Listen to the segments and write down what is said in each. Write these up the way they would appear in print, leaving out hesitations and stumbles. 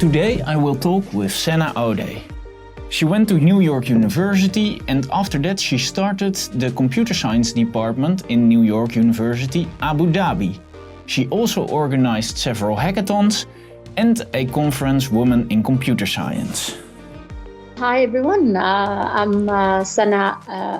Today I will talk with Odeh. She went to New York University and after that she started the computer science department in New York University, Abu Dhabi. She also organized several hackathons and a conference Women in Computer Science. Hi everyone, I'm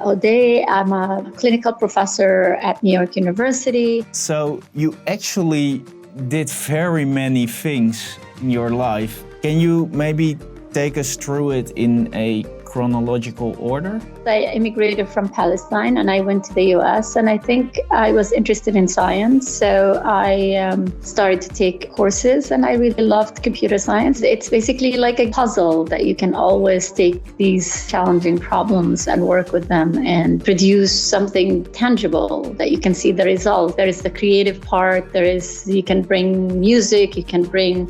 Odeh. I'm a clinical professor at New York University. So you actually did very many things in your life. Can you maybe take us through it in a chronological order? I immigrated from Palestine and I went to the US, and I think I was interested in science. So I started to take courses and I really loved computer science. It's basically like a puzzle that you can always take these challenging problems and work with them and produce something tangible that you can see the result. There is the creative part, you can bring music, you can bring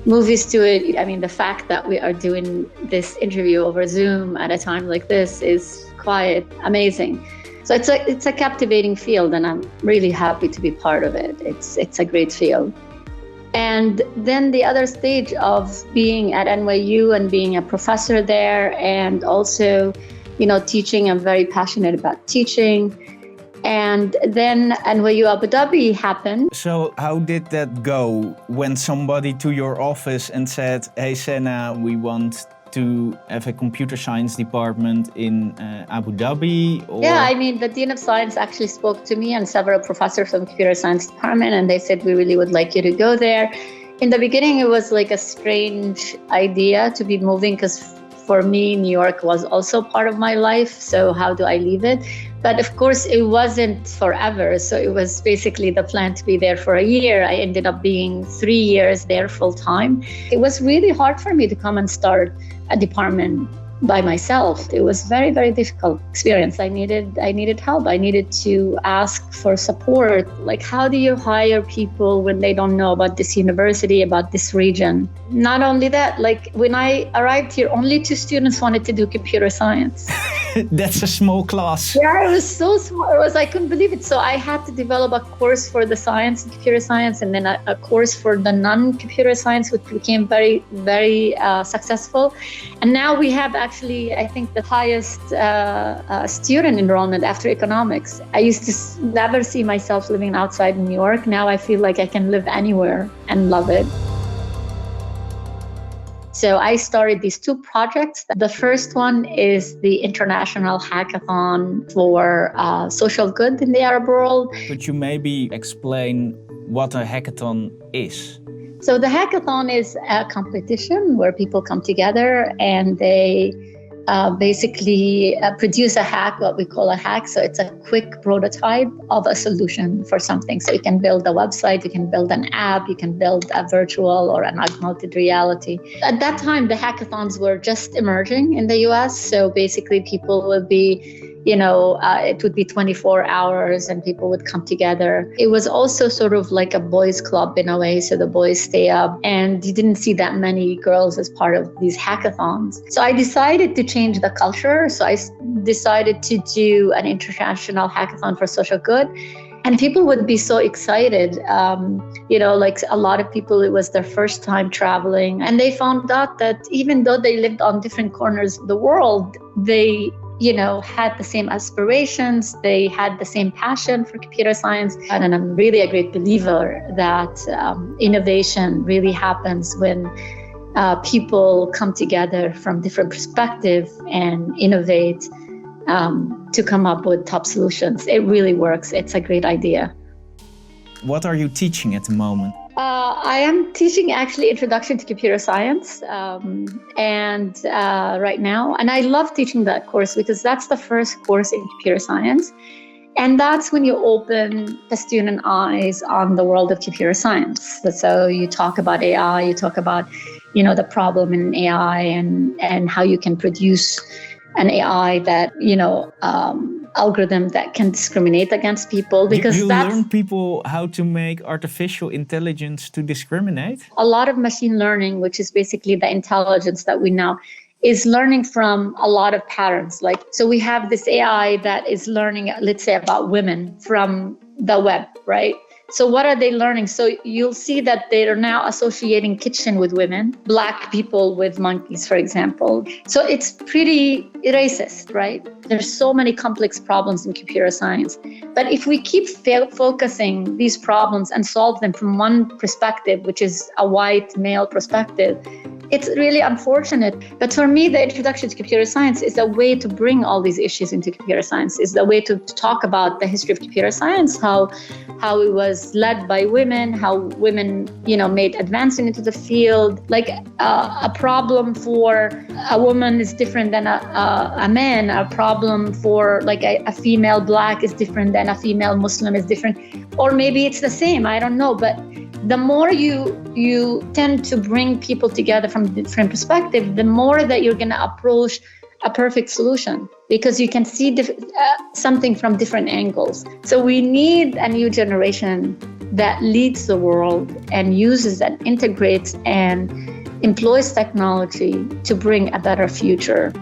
movies to it. I mean, the fact that we are doing this interview over Zoom at a time like this is quite amazing. So it's a captivating field, and I'm really happy to be part of it. It's a great field. And then the other stage of being at NYU and being a professor there, and also, teaching. I'm very passionate about teaching. And then NYU Abu Dhabi happened. So how did that go when somebody to your office and said, hey Senna, we want to have a computer science department in Abu Dhabi? Or... Yeah, I mean, the Dean of Science actually spoke to me and several professors from the computer science department, and they said, we really would like you to go there. In the beginning, it was like a strange idea to be moving because for me, New York was also part of my life. So how do I leave it? But of course, it wasn't forever. So it was basically the plan to be there for a year. I ended up being 3 years there full time. It was really hard for me to come and start a department by myself. It was very, very difficult experience. I needed help. I needed to ask for support. Like, how do you hire people when they don't know about this university, about this region? Not only that, like when I arrived here, only 2 students wanted to do computer science. That's a small class. Yeah, it was so small. I couldn't believe it. So I had to develop a course for the science, computer science, and then a course for the non-computer science, which became very, very successful. And now we have actually, I think, the highest student enrollment after economics. I used to never see myself living outside New York. Now I feel like I can live anywhere and love it. So I started these 2 projects. The first one is the International Hackathon for social good in the Arab world. Could you maybe explain what a hackathon is? So the hackathon is a competition where people come together and they basically produce a hack, what we call a hack. So it's a quick prototype of a solution for something. So you can build a website, you can build an app, you can build a virtual or an augmented reality. At that time, the hackathons were just emerging in the US. So basically people would be it would be 24 hours and people would come together. It was also sort of like a boys' club in a way. So the boys stay up and you didn't see that many girls as part of these hackathons. So I decided to change the culture. So I decided to do an international hackathon for social good. And people would be so excited. Like a lot of people, it was their first time traveling. And they found out that even though they lived on different corners of the world, they had the same aspirations, they had the same passion for computer science. And I'm really a great believer that innovation really happens when people come together from different perspectives and innovate to come up with top solutions. It really works. It's a great idea. What are you teaching at the moment? I am teaching actually Introduction to Computer Science right now. And I love teaching that course because that's the first course in computer science. And that's when you open the student eyes on the world of computer science. So you talk about AI, you talk about, the problem in AI and how you can produce an AI that, algorithm that can discriminate against people, because you learn people how to make artificial intelligence to discriminate? A lot of machine learning, which is basically the intelligence that we now is learning from a lot of patterns. So we have this AI that is learning, let's say, about women from the web, right? So what are they learning? So you'll see that they are now associating kitchen with women, Black people with monkeys, for example. So it's pretty racist, right? There's so many complex problems in computer science. But if we keep focusing these problems and solve them from one perspective, which is a white male perspective, it's really unfortunate. But for me, the introduction to computer science is a way to bring all these issues into computer science, is the way to talk about the history of computer science, how it was led by women, how women, made advancing into the field. Like a problem for a woman is different than a man. A problem for like a female Black is different than a female Muslim is different. Or maybe it's the same, I don't know. But the more you tend to bring people together from different perspectives, the more that you're going to approach a perfect solution, because you can see something from different angles. So we need a new generation that leads the world and uses and integrates and employs technology to bring a better future.